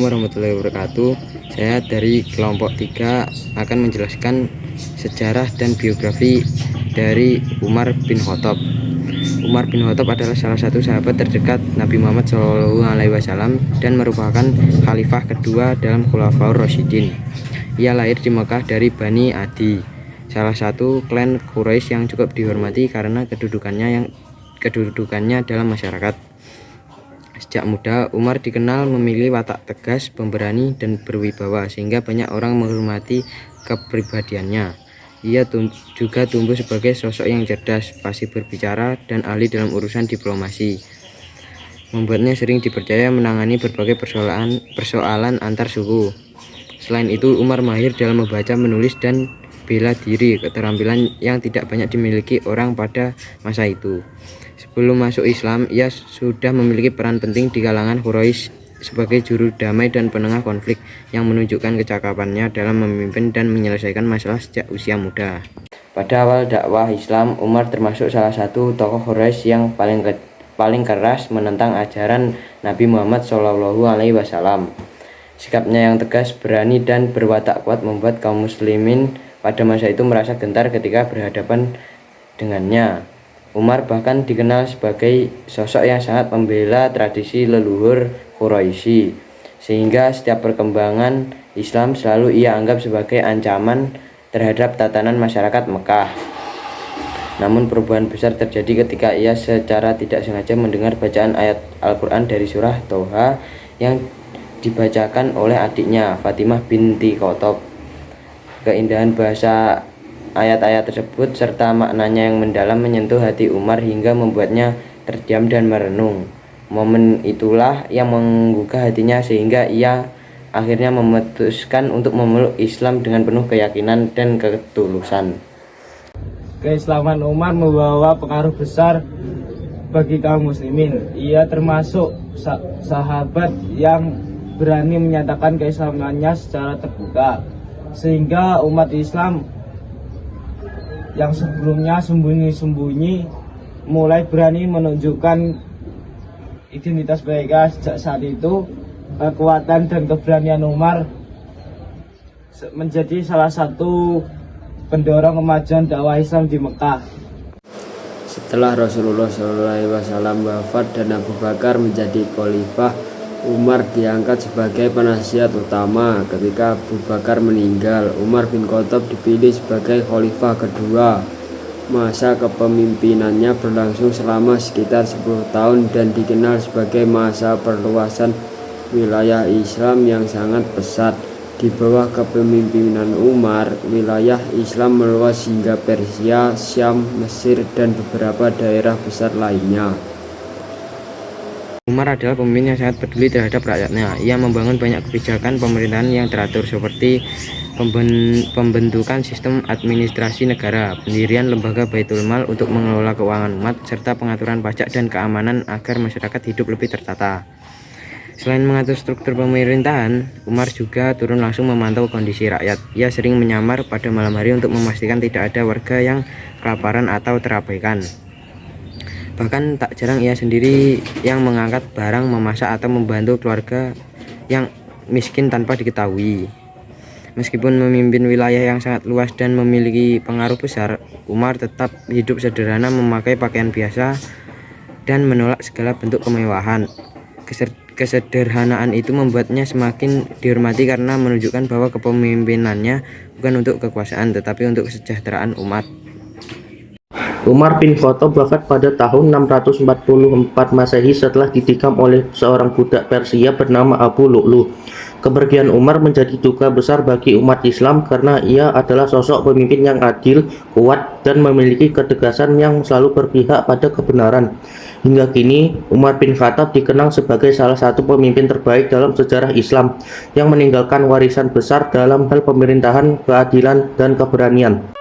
Assalamualaikum warahmatullahi wabarakatuh. Saya dari kelompok 3 akan menjelaskan sejarah dan biografi dari Umar bin Khattab. Umar bin Khattab adalah salah satu sahabat terdekat Nabi Muhammad SAW dan merupakan khalifah kedua dalam Khulafaur Rasyidin. Ia lahir di Mekah dari Bani Adi, salah satu klan Quraisy yang cukup dihormati karena kedudukannya dalam masyarakat. Sejak muda, Umar dikenal memiliki watak tegas, pemberani, dan berwibawa, sehingga banyak orang menghormati kepribadiannya. Ia juga tumbuh sebagai sosok yang cerdas, fasih berbicara, dan ahli dalam urusan diplomasi, membuatnya sering dipercaya menangani berbagai persoalan antar suku. Selain itu, Umar mahir dalam membaca, menulis, dan bela diri, keterampilan yang tidak banyak dimiliki orang pada masa itu. Sebelum masuk Islam, ia sudah memiliki peran penting di kalangan Quraisy sebagai juru damai dan penengah konflik, yang menunjukkan kecakapannya dalam memimpin dan menyelesaikan masalah sejak usia muda. Pada awal dakwah Islam, Umar termasuk salah satu tokoh Quraisy yang paling keras menentang ajaran Nabi Muhammad SAW. Sikapnya yang tegas, berani, dan berwatak kuat membuat kaum muslimin pada masa itu merasa gentar ketika berhadapan dengannya. Umar bahkan dikenal sebagai sosok yang sangat membela tradisi leluhur Quraisy, sehingga setiap perkembangan Islam selalu ia anggap sebagai ancaman terhadap tatanan masyarakat Mekah. Namun perubahan besar terjadi ketika ia secara tidak sengaja mendengar bacaan ayat Al-Quran dari surah Toha yang dibacakan oleh adiknya Fatimah binti Khattab. Keindahan bahasa ayat-ayat tersebut serta maknanya yang mendalam menyentuh hati Umar hingga membuatnya terdiam dan merenung. Momen itulah yang menggugah hatinya sehingga ia akhirnya memutuskan untuk memeluk Islam dengan penuh keyakinan dan ketulusan. Keislaman Umar membawa pengaruh besar bagi kaum muslimin. Ia termasuk sahabat yang berani menyatakan keislamannya secara terbuka, sehingga umat Islam yang sebelumnya sembunyi-sembunyi mulai berani menunjukkan identitas mereka. Sejak saat itu, kekuatan dan keberanian Umar menjadi salah satu pendorong kemajuan dakwah Islam di Mekah. Setelah Rasulullah SAW wafat dan Abu Bakar menjadi khalifah, Umar diangkat sebagai penasihat utama. Ketika Abu Bakar meninggal, Umar bin Khattab dipilih sebagai khalifah kedua. Masa kepemimpinannya berlangsung selama sekitar 10 tahun dan dikenal sebagai masa perluasan wilayah Islam yang sangat pesat. Di bawah kepemimpinan Umar, wilayah Islam meluas hingga Persia, Syam, Mesir, dan beberapa daerah besar lainnya. Umar adalah pemimpin yang sangat peduli terhadap rakyatnya. Ia membangun banyak kebijakan pemerintahan yang teratur seperti pembentukan sistem administrasi negara, pendirian lembaga Baitul Mal untuk mengelola keuangan umat, serta pengaturan pajak dan keamanan agar masyarakat hidup lebih tertata. Selain mengatur struktur pemerintahan, Umar juga turun langsung memantau kondisi rakyat. Ia sering menyamar pada malam hari untuk memastikan tidak ada warga yang kelaparan atau terabaikan. Bahkan tak jarang ia sendiri yang mengangkat barang, memasak, atau membantu keluarga yang miskin tanpa diketahui. Meskipun memimpin wilayah yang sangat luas dan memiliki pengaruh besar, Umar tetap hidup sederhana, memakai pakaian biasa, dan menolak segala bentuk kemewahan. Kesederhanaan itu membuatnya semakin dihormati karena menunjukkan bahwa kepemimpinannya bukan untuk kekuasaan tetapi untuk kesejahteraan umat. Umar bin Khattab wafat pada tahun 644 Masehi setelah ditikam oleh seorang budak Persia bernama Abu Lu'lu. Kepergian Umar menjadi duka besar bagi umat Islam karena ia adalah sosok pemimpin yang adil, kuat, dan memiliki ketegasan yang selalu berpihak pada kebenaran. Hingga kini, Umar bin Khattab dikenang sebagai salah satu pemimpin terbaik dalam sejarah Islam yang meninggalkan warisan besar dalam hal pemerintahan, keadilan, dan keberanian.